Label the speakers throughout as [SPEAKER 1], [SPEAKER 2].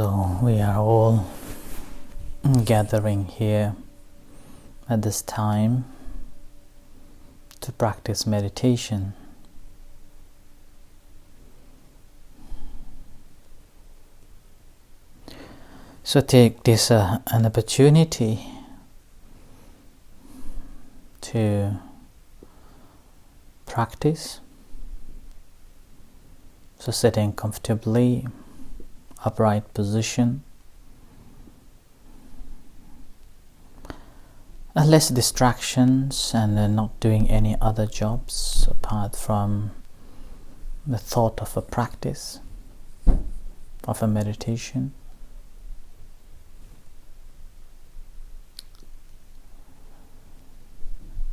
[SPEAKER 1] So we are all gathering here at this time to practice meditation. So take this an opportunity to practice. So sitting comfortably, upright position, less distractions, and not doing any other jobs apart from the thought of a practice, of a meditation.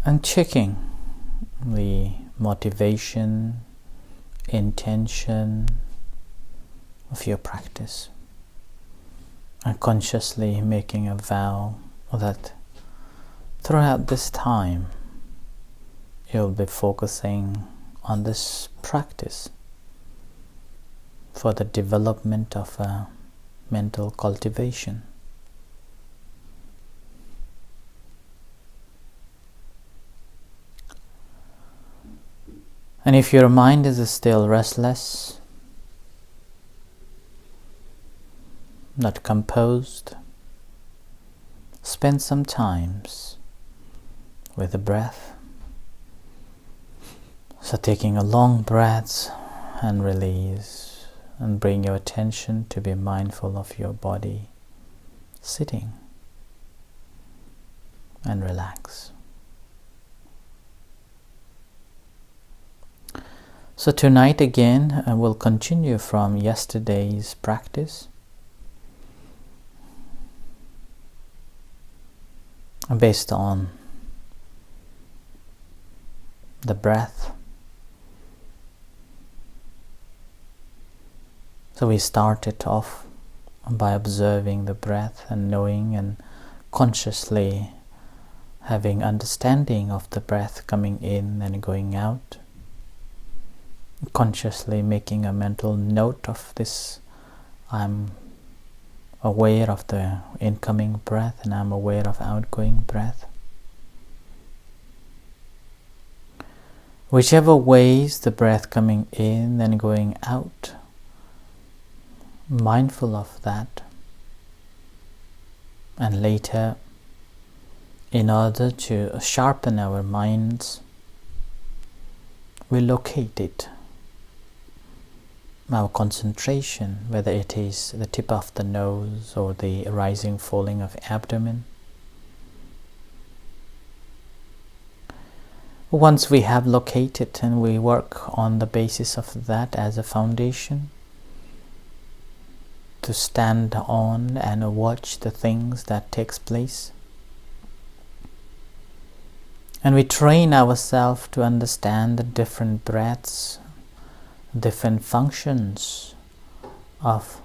[SPEAKER 1] And checking the motivation, intention of your practice, and consciously making a vow that throughout this time you'll be focusing on this practice for the development of a mental cultivation. And if your mind is still restless, not composed, spend some time with the breath. So taking a long breath and release, and bring your attention to be mindful of your body, sitting, and relax. So tonight again we'll continue from yesterday's practice based on the breath. So we started off by observing the breath and knowing and consciously having understanding of the breath coming in and going out. Consciously making a mental note of this. I'm aware of the incoming breath and I'm aware of outgoing breath. Whichever ways the breath coming in and going out, mindful of that. And later, in order to sharpen our minds, we locate it. Our concentration, whether it is the tip of the nose or the rising, falling of abdomen. Once we have located and we work on the basis of that as a foundation, to stand on and watch the things that takes place. And we train ourselves to understand the different breaths, different functions of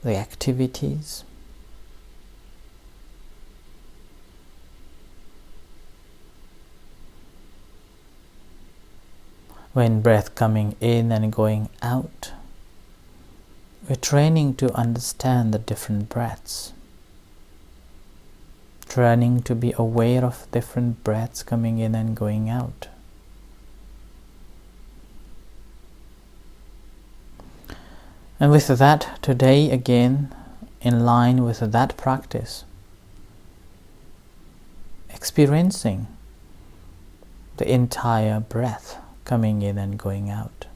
[SPEAKER 1] the activities. When breath coming in and going out, we're training to understand the different breaths. Training to be aware of different breaths coming in and going out. And with that, today again, in line with that practice, experiencing the entire breath coming in and going out.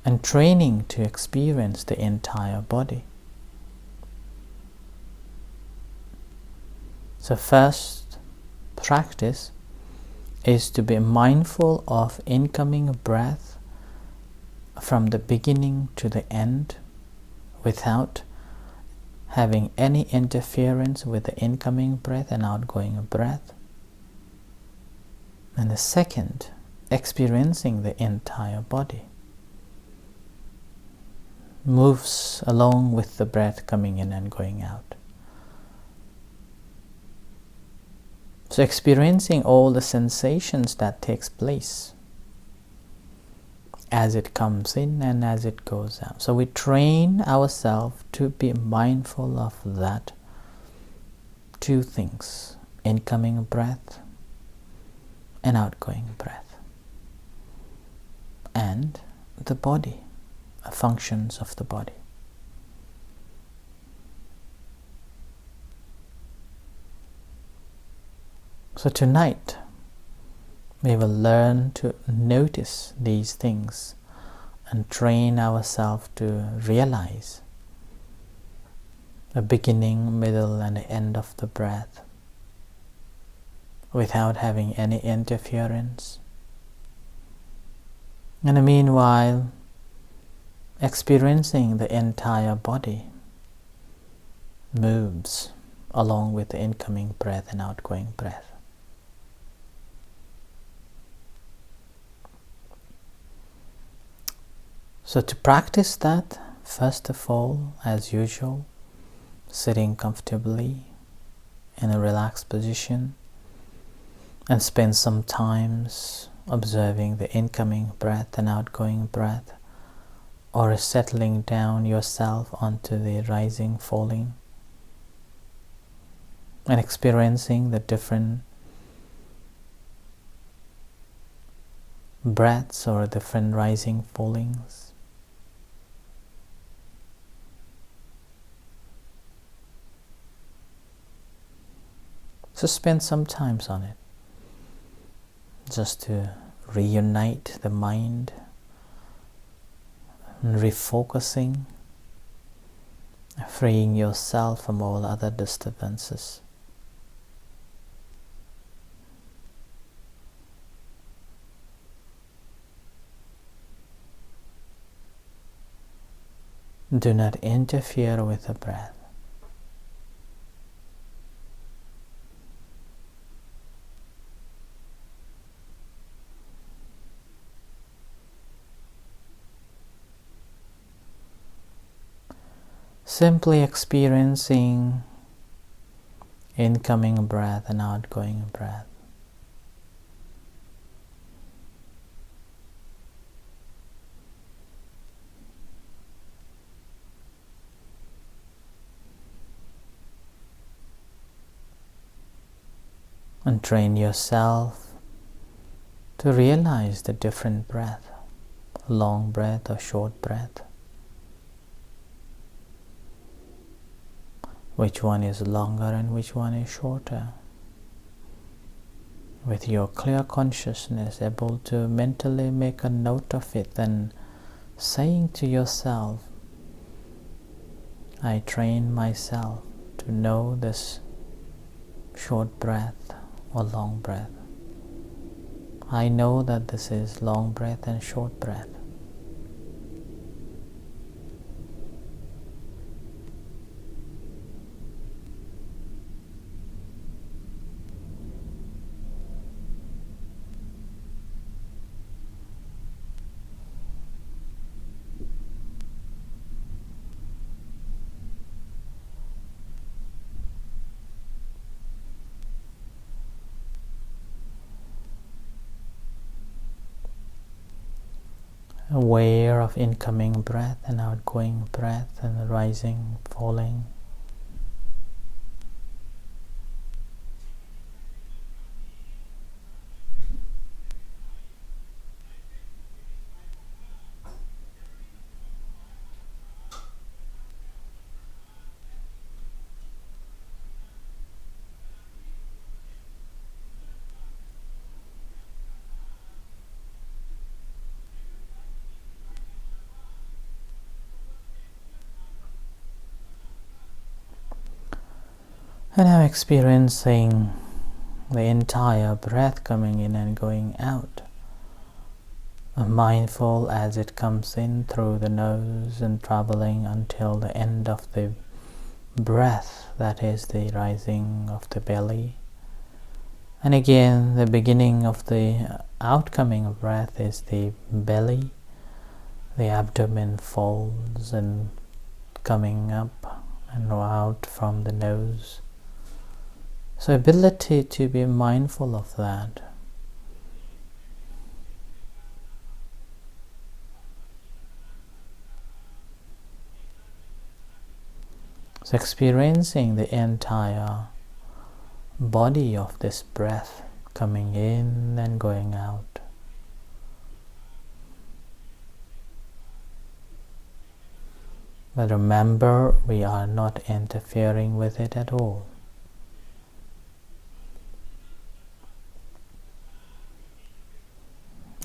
[SPEAKER 1] And training to experience the entire body. So first practice is to be mindful of incoming breath from the beginning to the end without having any interference with the incoming breath and outgoing breath. And the second, experiencing the entire body. Moves along with the breath coming in and going out. So experiencing all the sensations that takes place as it comes in and as it goes out. So we train ourselves to be mindful of that two things: incoming breath and outgoing breath, and the body, functions of the body. So tonight we will learn to notice these things and train ourselves to realize the beginning, middle, and the end of the breath without having any interference. And meanwhile, experiencing the entire body moves along with the incoming breath and outgoing breath. So to practice that, first of all, as usual, sitting comfortably in a relaxed position, and spend some time observing the incoming breath and outgoing breath, or settling down yourself onto the rising, falling, and experiencing the different breaths or different rising, fallings. So spend some time on it, just to reunite the mind and refocusing, freeing yourself from all other disturbances. Do not interfere with the breath. Simply experiencing incoming breath and outgoing breath. And train yourself to realize the different breath, long breath or short breath. Which one is longer and which one is shorter. With your clear consciousness, able to mentally make a note of it and saying to yourself, I train myself to know this short breath or long breath. I know that this is long breath and short breath. Aware of incoming breath and outgoing breath and rising, falling. And now experiencing the entire breath coming in and going out. Mindful as it comes in through the nose and traveling until the end of the breath, that is the rising of the belly. And again, the beginning of the outcoming breath is the belly. The abdomen folds and coming up and out from the nose. So ability to be mindful of that. So experiencing the entire body of this breath coming in and going out. But remember, we are not interfering with it at all.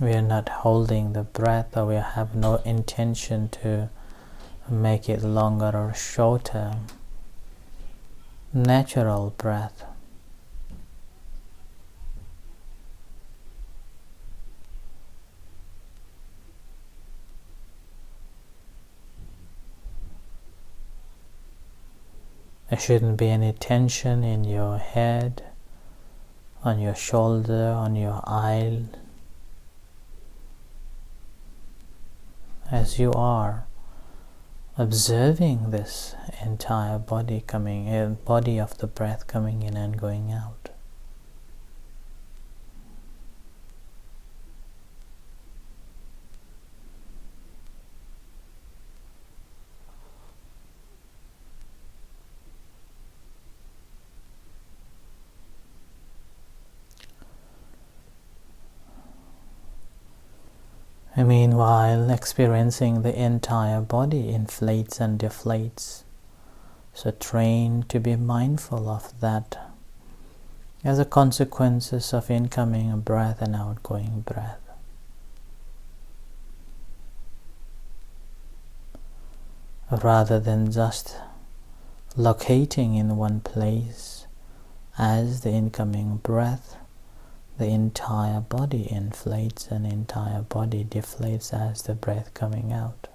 [SPEAKER 1] We are not holding the breath, or we have no intention to make it longer or shorter. Natural breath. There shouldn't be any tension in your head, on your shoulder, on your eye. As you are observing this entire body coming in, body of the breath coming in and going out. And meanwhile, experiencing the entire body inflates and deflates. So train to be mindful of that as a consequences of incoming breath and outgoing breath. Rather than just locating in one place as the incoming breath, the entire body inflates and the entire body deflates as the breath coming out.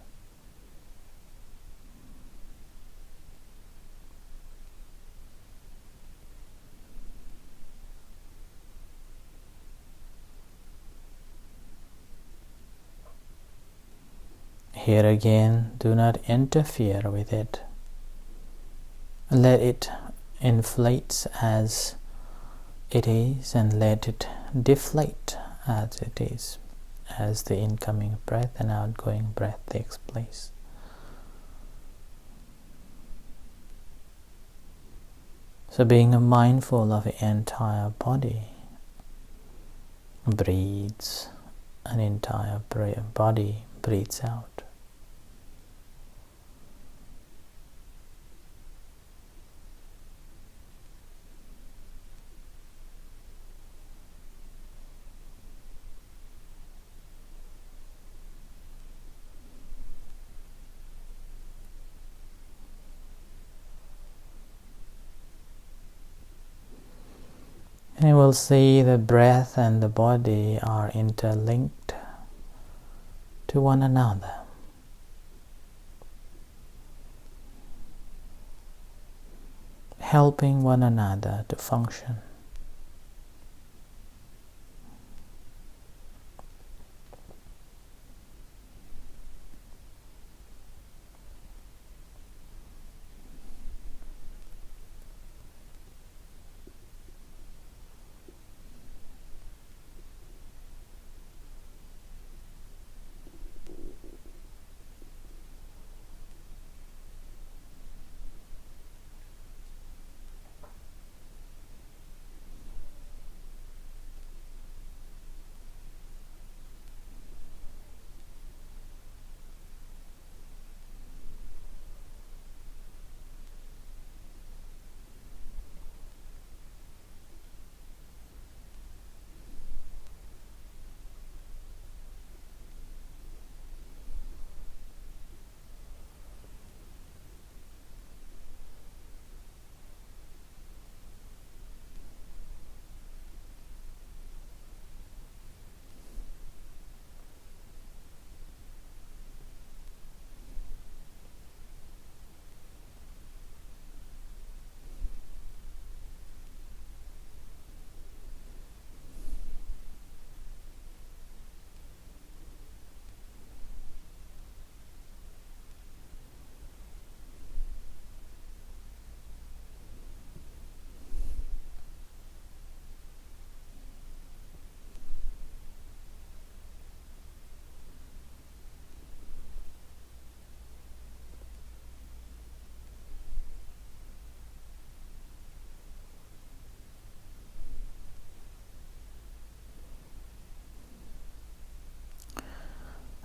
[SPEAKER 1] Here again, do not interfere with it. Let it inflate as it is and let it deflate as it is, as the incoming breath and outgoing breath takes place. So being mindful of the entire body breathes, an entire body breathes out. And you will see the breath and the body are interlinked to one another. Helping one another to function.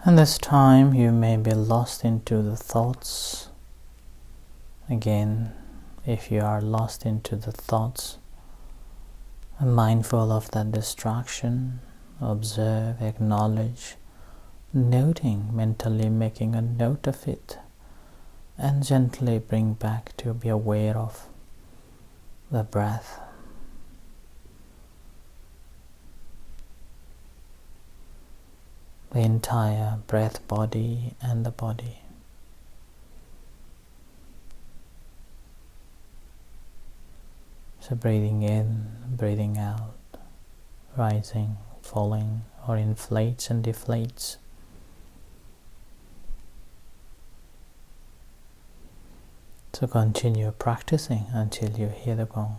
[SPEAKER 1] And this time you may be lost into the thoughts. Again, if you are lost into the thoughts, mindful of that distraction, observe, acknowledge, noting, mentally making a note of it, and gently bring back to be aware of the breath. The entire breath body and the body. So breathing in, breathing out, rising, falling, or inflates and deflates. So continue practicing until you hear the gong.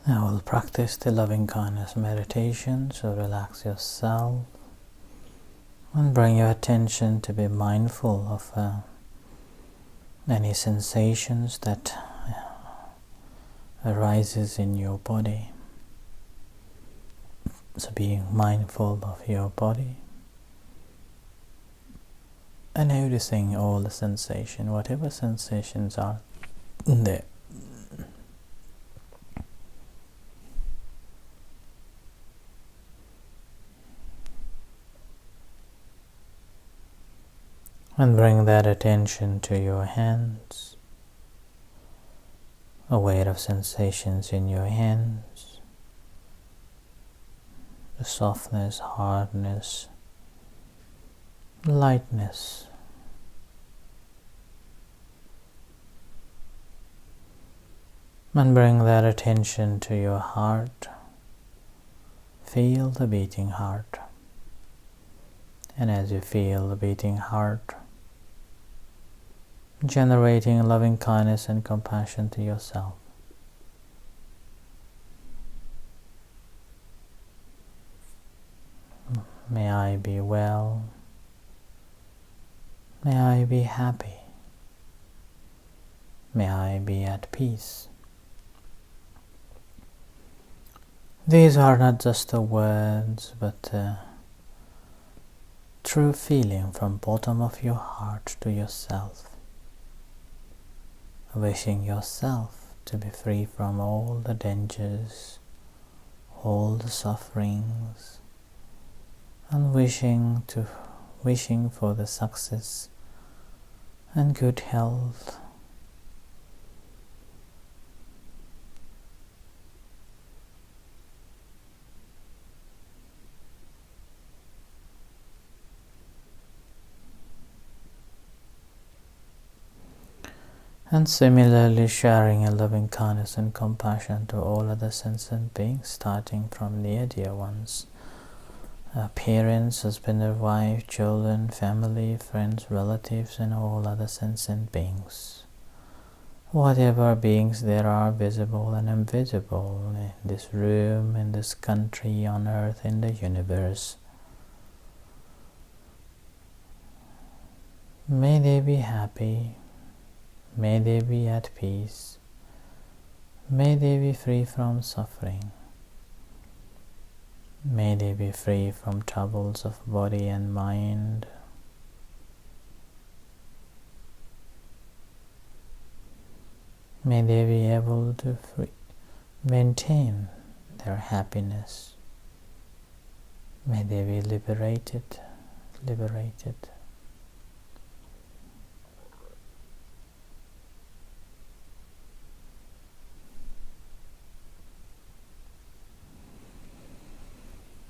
[SPEAKER 1] Now we'll practice the loving kindness meditation, so relax yourself and bring your attention to be mindful of any sensations that arises in your body. So being mindful of your body and noticing all the sensation, whatever sensations are there. And bring that attention to your hands, aware of sensations in your hands, the softness, hardness, lightness. And bring that attention to your heart. Feel the beating heart. And as you feel the beating heart, generating loving kindness and compassion to yourself. May I be well. May I be happy. May I be at peace. These are not just the words, but true feeling from bottom of your heart to yourself. Wishing yourself to be free from all the dangers, all the sufferings, and wishing for the success and good health. And similarly sharing a loving kindness and compassion to all other sentient beings, starting from near dear ones, parents, husband or wife, children, family, friends, relatives, and all other sentient beings. Whatever beings there are, visible and invisible, in this room, in this country, on earth, in the universe. May they be happy. May they be at peace. May they be free from suffering. May they be free from troubles of body and mind. May they be able to maintain their happiness. May they be liberated.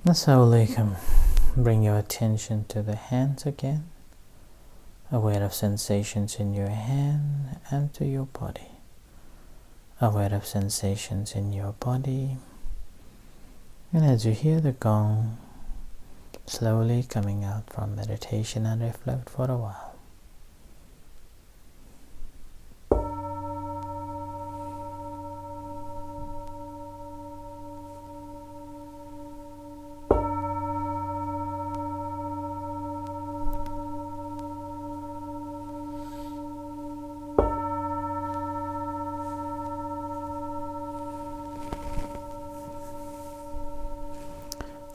[SPEAKER 1] And slowly bring your attention to the hands again, aware of sensations in your hand and to your body. Aware of sensations in your body. And as you hear the gong slowly coming out from meditation, and reflect for a while.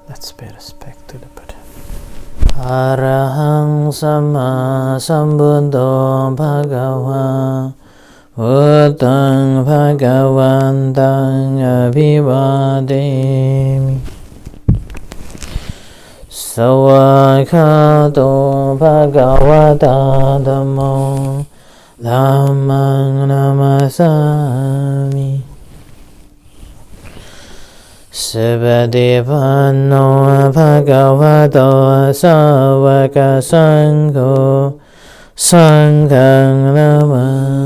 [SPEAKER 1] Let's pay respect to the Buddha. Arahang Samma Sambuddho Bhagava Buddhaṃ Bhagavantang Abhivademi Sawakhato Bhagavata Dhammo Dhammang Namasami Subhadipano Bhagavato Savaka Sangho Sanghang Namami